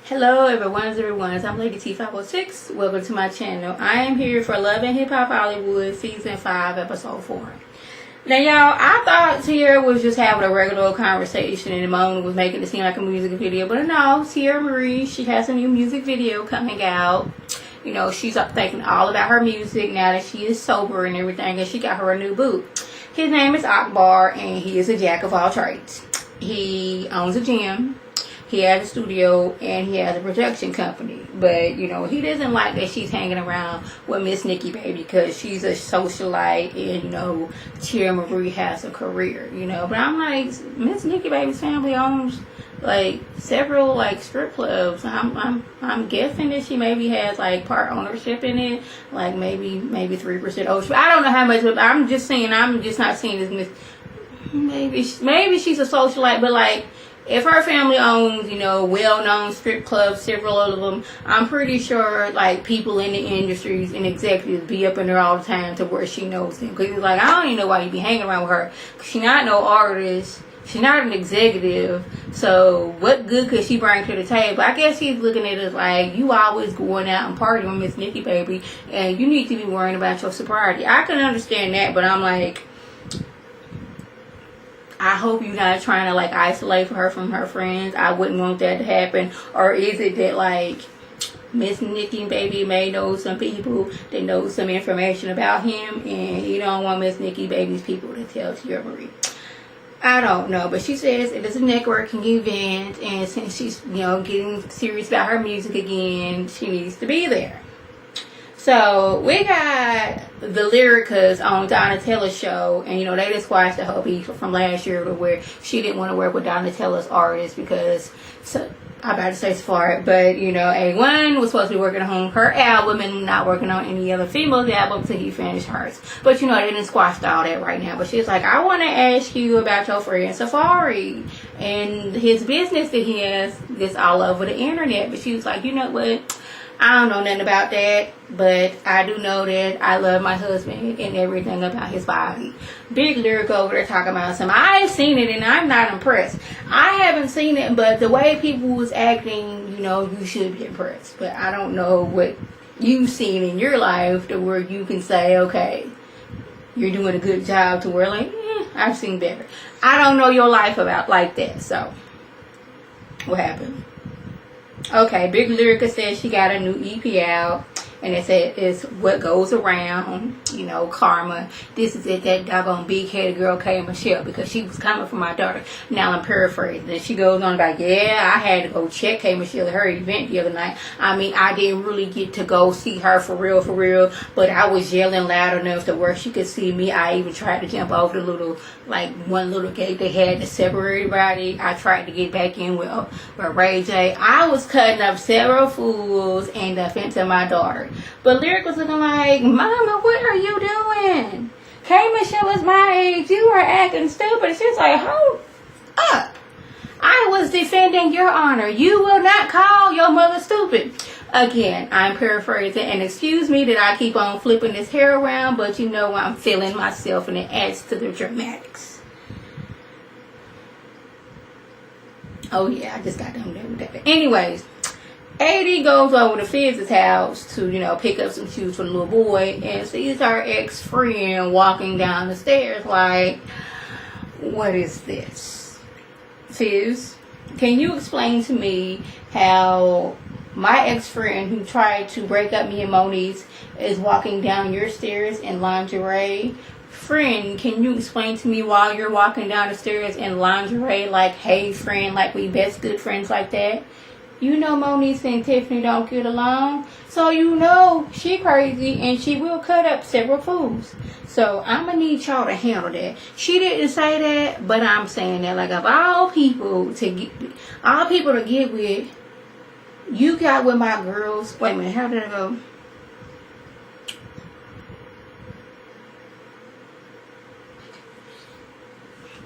Hello everyone, I'm Lady T506. Welcome to my channel. I am here for Love and Hip Hop Hollywood Season 5, Episode 4. Now y'all, I thought Tierra was just having a regular old conversation and Mona was making it seem like a music video. But no, Tierra Marie, she has a new music video coming out. You know, she's up thinking all about her music now that she is sober and everything, and she got her a new boo. His name is Akbar and he is a jack of all trades. He owns a gym. He has a studio and he has a production company. But, you know, he doesn't like that she's hanging around with Miss Nikki Baby because she's a socialite and, you know, Tierra Marie has a career, you know. But I'm like, Miss Nikki Baby's family owns, like, several, like, strip clubs. I'm guessing that she maybe has, like, part ownership in it. Like, maybe 3% ownership. I don't know how much, but I'm just not seeing this Miss... Maybe she's a socialite, but, like... If her family owns, you know, well-known strip clubs, several of them, I'm pretty sure, like, people in the industries and executives be up in there all the time to where she knows them. Because, like, I don't even know why you be hanging around with her. Because she's not no artist. She's not an executive. So, what good could she bring to the table? I guess he's looking at it like, you always going out and partying with Miss Nikki Baby, and you need to be worrying about your sobriety. I can understand that, but I'm like... I hope you're not trying to, like, isolate her from her friends. I wouldn't want that to happen. Or is it that, like, Miss Nikki Baby may know some people that know some information about him and you don't want Miss Nikki Baby's people to tell Tierra Marie? I don't know. But she says it is a networking event, and since she's, you know, getting serious about her music again, she needs to be there. So, we got the Lyricas on Donatella's show, and, you know, they just squashed the whole beef from last year to where she didn't want to work with Donatella's artists because, I'm about to say Safari, but, you know, A1 was supposed to be working on her album and not working on any other female's album until he finished hers. But, you know, they didn't squash all that right now. But she's like, I want to ask you about your friend Safari and his business that he has this all over the internet. But she was like, you know what? I don't know nothing about that, but I do know that I love my husband and everything about his body. Big Lyrica over there talking about something. I've seen it and I'm not impressed. I haven't seen it, but the way people was acting, you know, you should be impressed. But I don't know what you've seen in your life to where you can say, okay, you're doing a good job to where, like, I've seen better. I don't know your life about like that, so what happened? Okay, Big Lyrica says she got a new EP out, and it said it's what goes around, you know, karma. This is it, that doggone big-headed girl K. Michelle, because she was coming for my daughter. Now I'm paraphrasing. Then she goes on about, yeah, I had to go check K. Michelle at her event the other night. I mean, I didn't really get to go see her for real, but I was yelling loud enough to where she could see me. I even tried to jump over the little, like, one little gate they had to separate everybody. I tried to get back in with Ray J. I was cutting up several fools in defense of my daughter. But Lyric was looking like, Mama, what are you doing? K. Michelle is my age. You are acting stupid. She's like, hold up. I was defending your honor. You will not call your mother stupid. Again, I'm paraphrasing. And excuse me that I keep on flipping this hair around, but you know I'm feeling myself and it adds to the dramatics. Oh yeah, I just got done with that. Anyways. AD goes over to Fizz's house to, you know, pick up some shoes for the little boy and sees her ex-friend walking down the stairs like, what is this? Fizz, can you explain to me how my ex-friend who tried to break up me and Moniz is walking down your stairs in lingerie? Friend, can you explain to me why you're walking down the stairs in lingerie like, hey friend, like we best good friends like that? You know Moniz and Tiffany don't get along. So you know she crazy and she will cut up several fools. So I'm going to need y'all to handle that. She didn't say that, but I'm saying that. Like, of all people to get with, you got with my girls. Wait a minute, how did it go?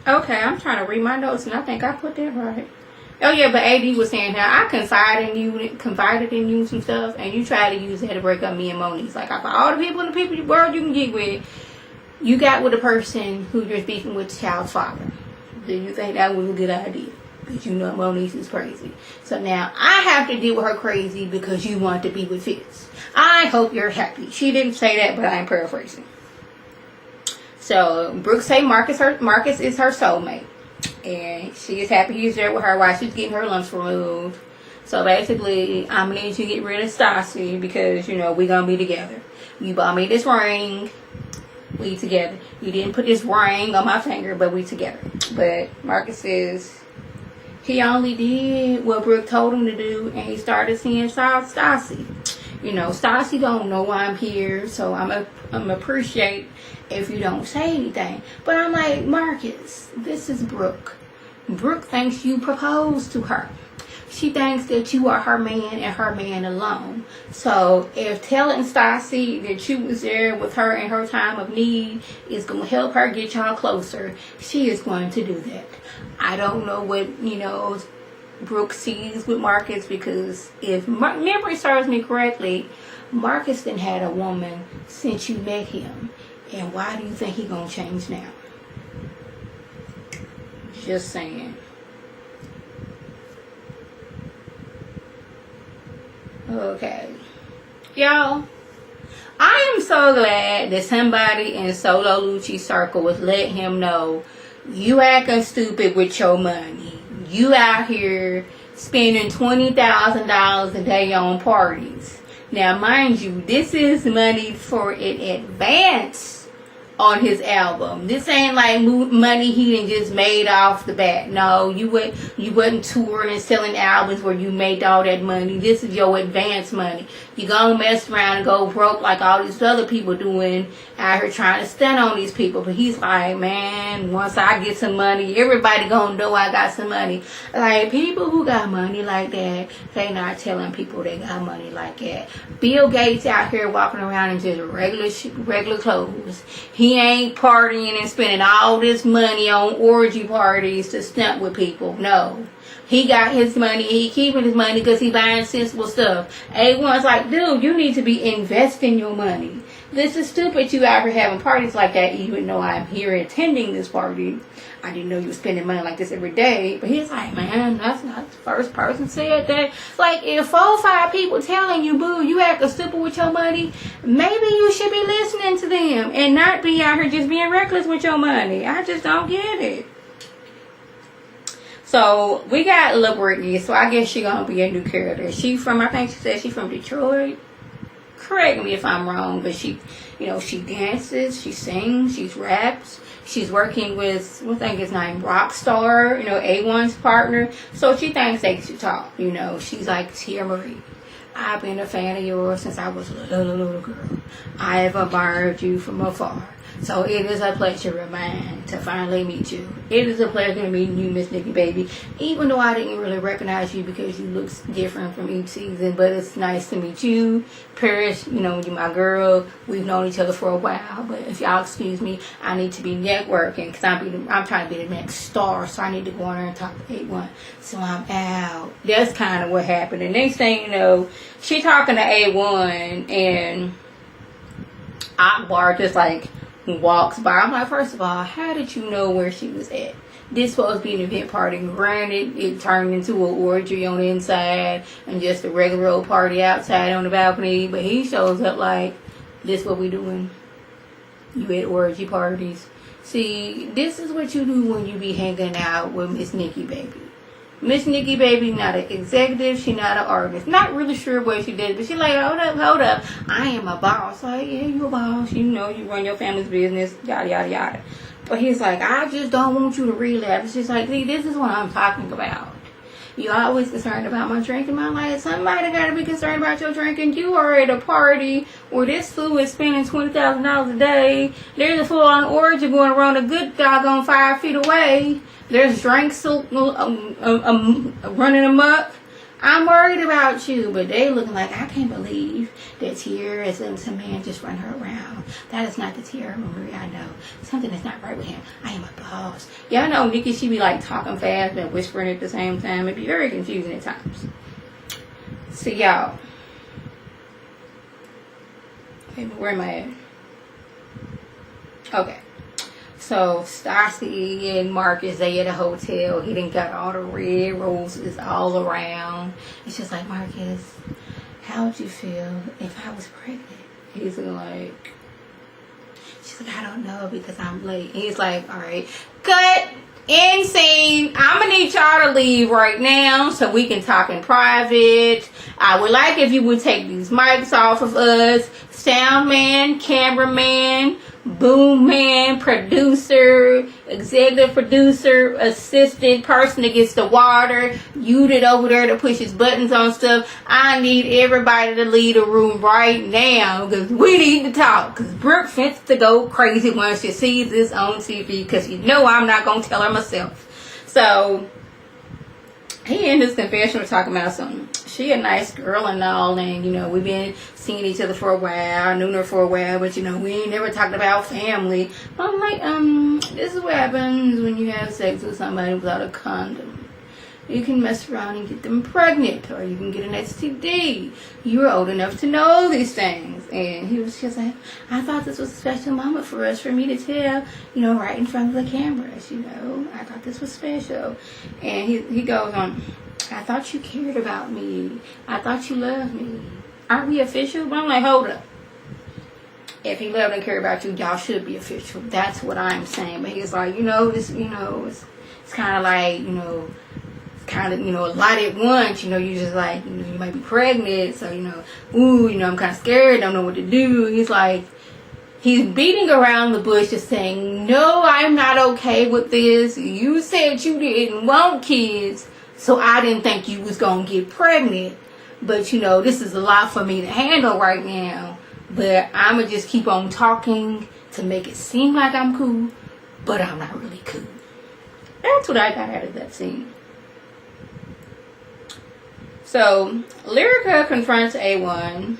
Okay, I'm trying to read my notes and I think I put that right. Oh yeah, but AD was saying how I confided in you some stuff, and you tried to use that to break up me and Moniz. Like, out of all the people in the world you can get with, you got with a person who you're speaking with the child's father. Do you think that was a good idea? Because you know Moniece is crazy. So now I have to deal with her crazy because you want to be with Fitz. I hope you're happy. She didn't say that, but I'm paraphrasing. So Brooke say Marcus is her soulmate. And she is happy he's there with her while she's getting her lumps removed. So basically, I'm going to need you to get rid of Stassi because, you know, we're going to be together. You bought me this ring. We together. You didn't put this ring on my finger, but we together. But Marcus says he only did what Brooke told him to do, and he started seeing Stassi. You know, Stassi don't know why I'm here, so I'm appreciate if you don't say anything. But I'm like, Marcus, this is Brooke. Brooke thinks you proposed to her. She thinks that you are her man and her man alone. So if telling Stassi that you was there with her in her time of need is going to help her get y'all closer, she is going to do that. I don't know what, you know, Brooke sees with Marcus, because if memory serves me correctly, Marcus then had a woman since you met him. And why do you think he going to change now? Just saying. Okay, y'all, I am so glad that somebody in Solo Lucci's circle was letting him know you acting stupid with your money. You out here spending $20,000 a day on parties. Now, mind you, this is money for an advance on his album. This ain't like money he done just made off the bat. No, you wasn't touring and selling albums where you made all that money. This is your advance money. You gonna mess around and go broke like all these other people doing out here trying to stunt on these people. But he's like, man, once I get some money, everybody gonna know I got some money. Like, people who got money like that, they not telling people they got money like that. Bill Gates out here walking around in just regular clothes. He ain't partying and spending all this money on orgy parties to stunt with people. No. He got his money. He keeping his money because he buying sensible stuff. A1's like, dude, you need to be investing your money. This is stupid you out here having parties like that, even though I'm here attending this party. I didn't know you were spending money like this every day. But he's like, man, that's not the first person said that. Like, if 4 or 5 people telling you, boo, you acting stupid with your money, maybe you should be listening to them and not be out here just being reckless with your money. I just don't get it. So, we got Lil Britney, so I guess she gonna be a new character. I think she said she's from Detroit. Correct me if I'm wrong, but she, you know, she dances, she sings, she raps. She's working with, I think his name, Rockstar, you know, A1's partner. So she thinks they should talk, you know. She's like, Tia Marie, I've been a fan of yours since I was a little girl. I have admired you from afar. So it is a pleasure of mine to finally meet you. It is a pleasure meeting you, Miss Nikki Baby. Even though I didn't really recognize you because you look different from each season. But it's nice to meet you. Paris, you know, you're my girl. We've known each other for a while. But if y'all excuse me, I need to be networking. Because I'm trying to be the next star. So I need to go on there and talk to 8-1. So I'm out. That's kind of what happened. The next thing you know, she talking to A1. And Akbar just like walks by. I'm like, first of all, how did you know where she was at? This supposed to be an event party. Granted, it turned into an orgy on the inside and just a regular old party outside on the balcony. But he shows up like, this what we doing? You at orgy parties. See, this is what you do when you be hanging out with Miss Nikki Baby. Miss Nikki Baby not an executive, she not an artist. Not really sure what she did, but she like, hold up. I am a boss. Like, yeah, you a boss. You know, you run your family's business, yada, yada, yada. But he's like, I just don't want you to relapse. She's like, see, this is what I'm talking about. You always concerned about my drinking. I'm like, somebody got to be concerned about your drinking. You are at a party where this fool is spending $20,000 a day. There's a full-on orgy going around a good doggone 5 feet away. There's drinks running amok. I'm worried about you, but they looking like, I can't believe that Tierra is letting some man just run her around. That is not the Tierra Marie I know. Something is not right with him. I am a boss. Y'all know Nikki, she be like talking fast and whispering at the same time. It'd be very confusing at times. So y'all. Okay, where am I at? Okay. So Stassi and Marcus, they at a hotel. He done got all the red roses all around. It's just like, Marcus, how would you feel if I was pregnant? He's like, she's like, I don't know because I'm late. He's like, all right, cut. End scene. I'm gonna need y'all to leave right now so we can talk in private. I would like if you would take these mics off of us. Sound man, cameraman, boom man, producer, executive producer, assistant, person that gets the water, you that over there to push his buttons on stuff. I need everybody to leave the room right now because we need to talk. Because Brooke fits to go crazy when she sees this on TV because you know I'm not going to tell her myself. So he in his confession was talking about something. She a nice girl and all, and you know we've been seeing each other for a while. I knew her for a while, but you know we ain't never talked about family. I'm like, this is what happens when you have sex with somebody without a condom. You can mess around and get them pregnant, or you can get an STD. You were old enough to know these things. And he was just like, I thought this was a special moment for us, for me to tell, you know, right in front of the cameras, you know. I thought this was special. And he goes on, I thought you cared about me. I thought you loved me. Aren't we official? But I'm like, hold up. If he loved and cared about you, y'all should be official. That's what I'm saying. But he's like, you know, this, you know, it's kind of like, you know, kind of, you know, a lot at once, you know, you just like, you know, you might be pregnant, so, you know, ooh, you know, I'm kind of scared, don't know what to do. He's like, he's beating around the bush, just saying, no, I'm not okay with this. You said you didn't want kids, so I didn't think you was going to get pregnant. But, you know, this is a lot for me to handle right now. But I'm going to just keep on talking to make it seem like I'm cool, but I'm not really cool. That's what I got out of that scene. So, Lyrica confronts A1,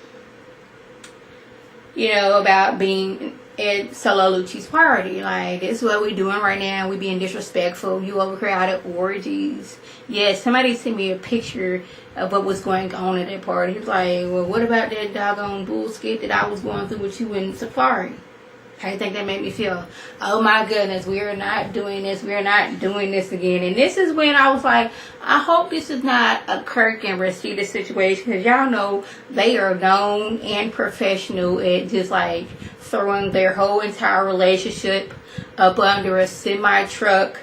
you know, about being at Solo Lucci's party. Like, this is what we're doing right now. We being disrespectful. You overcrowded orgies. Yes, somebody sent me a picture of what was going on at that party. He's like, well, what about that doggone bullshit that I was going through with you in Safari? How do you think that made me feel? Oh my goodness, we are not doing this. We are not doing this again. And this is when I was like, I hope this is not a Kirk and Rashida situation. Because y'all know they are known and professional at just like throwing their whole entire relationship up under a semi-truck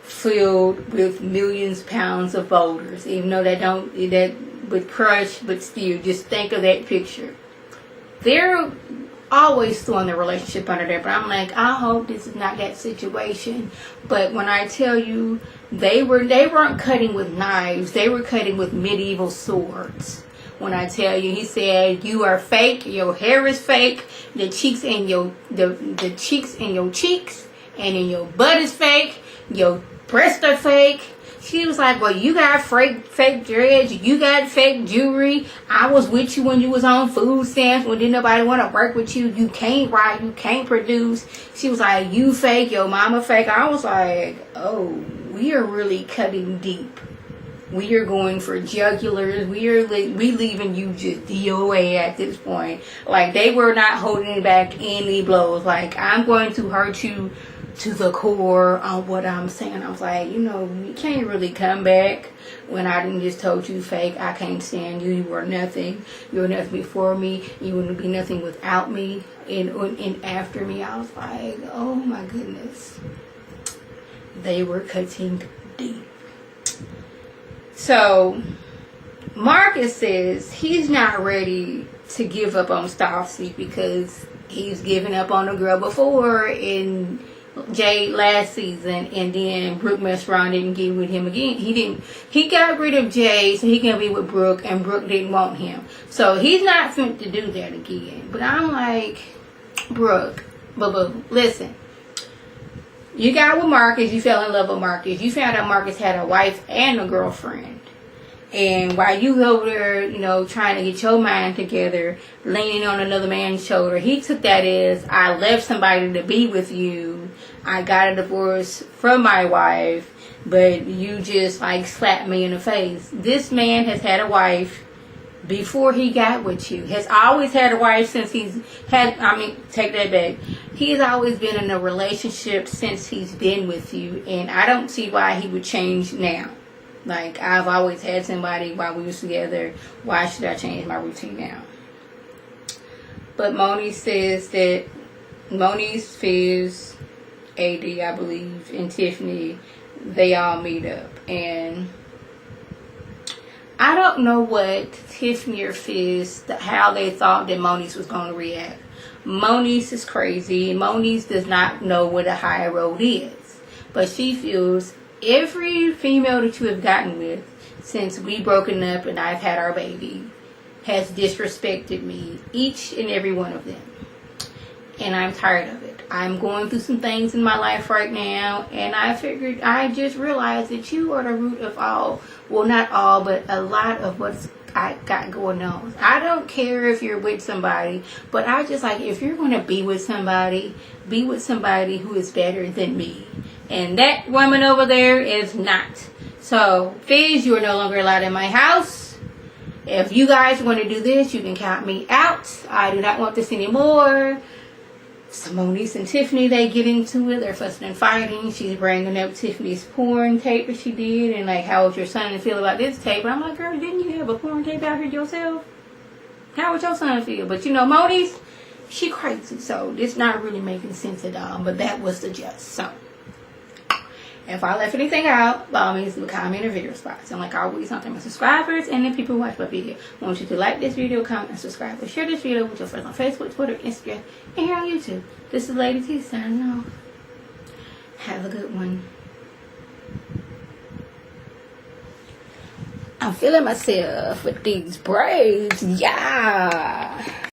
filled with millions of pounds of boulders. Even though that would crush, but still, just think of that picture. They're always throwing the relationship under there, but I'm like, I hope this is not that situation. But when I tell you, they weren't cutting with knives, they were cutting with medieval swords. When I tell you, he said, you are fake, your hair is fake, the cheeks in your the cheeks in your cheeks and in your butt is fake, your breasts are fake. She was like, well, you got fake dreads, you got fake jewelry. I was with you when you was on food stamps, when didn't nobody want to work with you. You can't write, you can't produce. She was like, you fake, your mama fake. I was like, oh, we are really cutting deep. We are going for jugulars. We leaving you just DOA at this point. Like, they were not holding back any blows. Like, I'm going to hurt you to the core on what I'm saying. I was like, you know, you can't really come back when I done just told you fake. I can't stand you. You were nothing. You were nothing before me. You wouldn't be nothing without me and after me. I was like, oh my goodness. They were cutting deep. So Marcus says he's not ready to give up on Stassi because he's given up on a girl before in Jade last season, and then Brooke messed around, didn't get with him again. He got rid of Jade so he can be with Brooke, and Brooke didn't want him. So he's not fit to do that again. But I'm like, Brooke, boo-boo, listen. You got with Marcus, you fell in love with Marcus. You found out Marcus had a wife and a girlfriend. And while you over there, you know, trying to get your mind together, leaning on another man's shoulder, he took that as, I left somebody to be with you. I got a divorce from my wife, but you just like slapped me in the face. This man has had a wife before he got with you. Has always had a wife since take that back. He's always been in a relationship since he's been with you, and I don't see why he would change now. Like, I've always had somebody while we was together. Why should I change my routine now? But Moni says that Moni's Fizz, AD, I believe, and Tiffany, they all meet up. And I don't know what Tiffany or Fizz, how they thought that Moni's was going to react. Moni's is crazy. Moni's does not know what a high road is. But she feels every female that you have gotten with since we broken up and I've had our baby has disrespected me, each and every one of them. And I'm tired of it. I'm going through some things in my life right now, and I just realized that you are the root of all, well, not all, but a lot of what's I got going on. I don't care if you're with somebody, but I just like, if you're going to be with somebody who is better than me. And that woman over there is not. So, Fizz, you are no longer allowed in my house. If you guys want to do this, you can count me out. I do not want this anymore. So Monique and Tiffany, they get into it. They're fussing and fighting. She's bringing up Tiffany's porn tape that she did. And like, how would your son feel about this tape? And I'm like, girl, didn't you have a porn tape out here yourself? How would your son feel? But you know, Monique, she crazy. So it's not really making sense at all. But that was the gist. So if I left anything out, by all means, leave a comment or video response. And like always, I'm thanking my subscribers and the people who watch my video. I want you to like this video, comment, and subscribe. And share this video with your friends on Facebook, Twitter, Instagram, and here on YouTube. This is Lady T signing off. Have a good one. I'm feeling myself with these braids. Yeah.